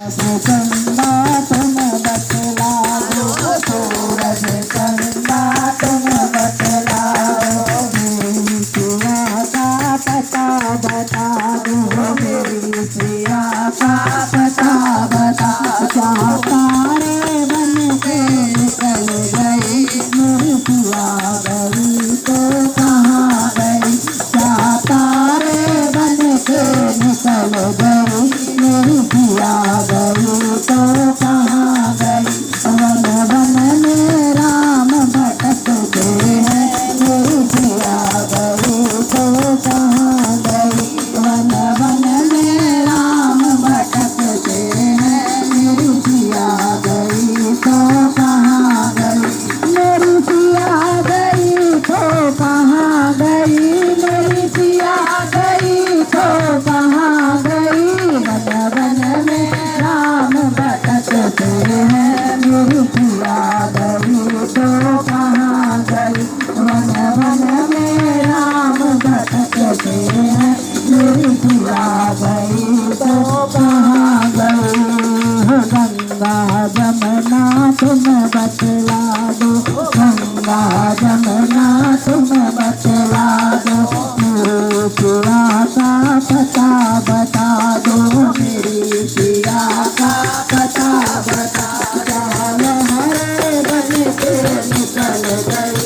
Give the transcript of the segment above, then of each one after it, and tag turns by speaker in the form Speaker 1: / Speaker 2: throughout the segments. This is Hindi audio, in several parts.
Speaker 1: चंदा तुम बतला दो, सूरज चंदा तुम बतला दो, मेरी सिया का पता बता दो, मेरी सिया का पता बता दो। तारे बन के निकल गई मेरी सिया गई तो कहाँ गई, क्या तारे बन के निकल गई मेरी सिया गई तो कहाँ गई। वन वन में राम भटकते हैं मेरी सिया गई तो कहाँ गई। वन वन में राम भटकते हैं मेरी सिया गई तो कहाँ गई। मेरी सिया गई तो कहाँ गई, मेरी सिया गई तो कहाँ गई। वन वन में राम भटकते हैं मेरी सिया गई तो कहाँ गई। वन वन में राम भटकते हैं मेरी सिया गई तो कहाँ गई। गंगा जमुना तुम बतला दो, गंगा जमुना तुम बतला दो, मेरी सिया का पता बता दो, मेरी सिया का पता बता दो। हरे बन के निकल गई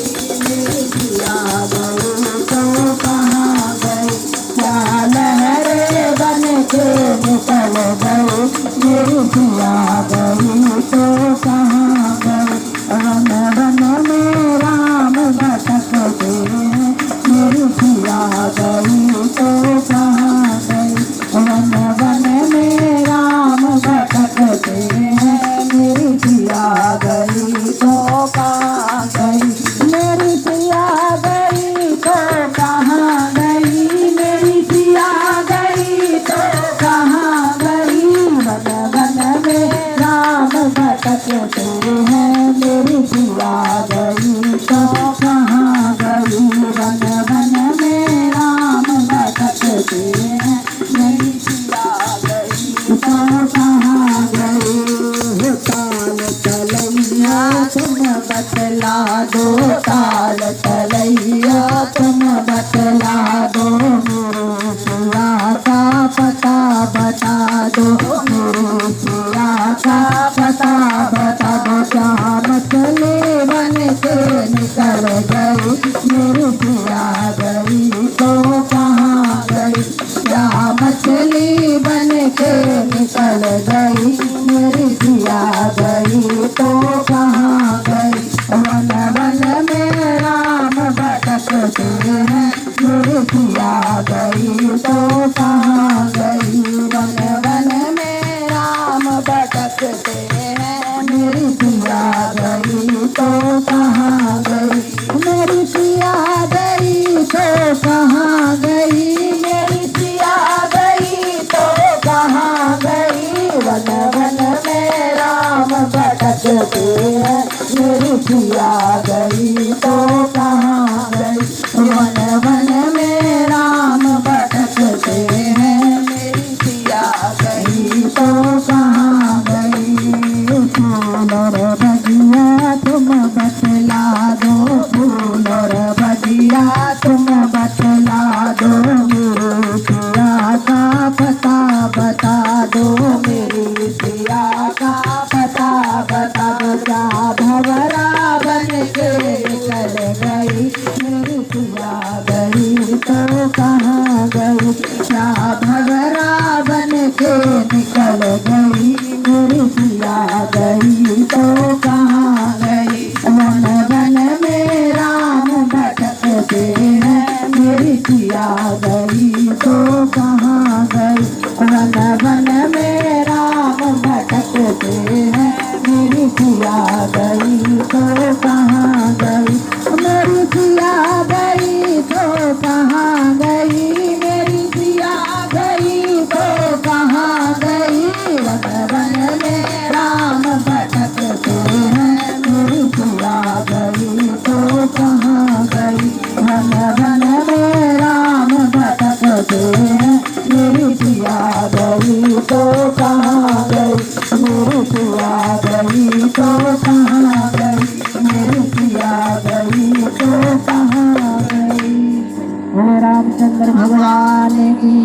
Speaker 1: मेरी सिया गई तो कहाँ गई, क्या लहरे बन के निकल गई मेरी सिया गई तो कहाँ गई। वन वन में राम भटकते हैं मेरी सिया गई तो कहाँ गई। वन वन में राम भटकते हैं मेरी सिया गई तो कहाँ गई। मेरी सिया गई तो कहाँ गई, मेरी सिया गई तो कहाँ गई। वन वन में राम भटकते हैं मेरी सिया गई तो कहाँ गई। वन वन में राम भटकते हैं मेरी सिया गई तो कहाँ गई। ताल तलैया तुम बतला दो, ताल तलैया तुम बतला दो, मेरी सिया का पता बता दो, मेरी सिया का पता बता दो। क्या मछली बन के निकल गई मेरी सिया गई तो कहाँ गई, क्या मछली बन के निकल गई मेरी सिया गई तो कहाँ गई। वन वन में राम भटकते हैं मेरी सिया गई तो कहाँ गई। वन वन में राम भटकते हैं मेरी सिया गई तो कहाँ गई। मेरी सिया गई तो कहाँ गई, मेरी सिया गई तो कहाँ गई। वन वन में राम भटकते हैं मेरी सिया गई तो कहाँ गई। वन वन में राम भटकते हैं मेरी सिया गई तो कहाँ गई। फूल और भजिया तुम बतला दो, फूल और भजिया तुम बतला दो, मेरी सिया का पता बता दो, मेरी सिया का पता बता दो। क्या भंवरा बन के निकल गई मेरी सिया तो कहाँ गई, मेरी पिया गई तो कहाँ गई। बोले रामचंद्र भगवान की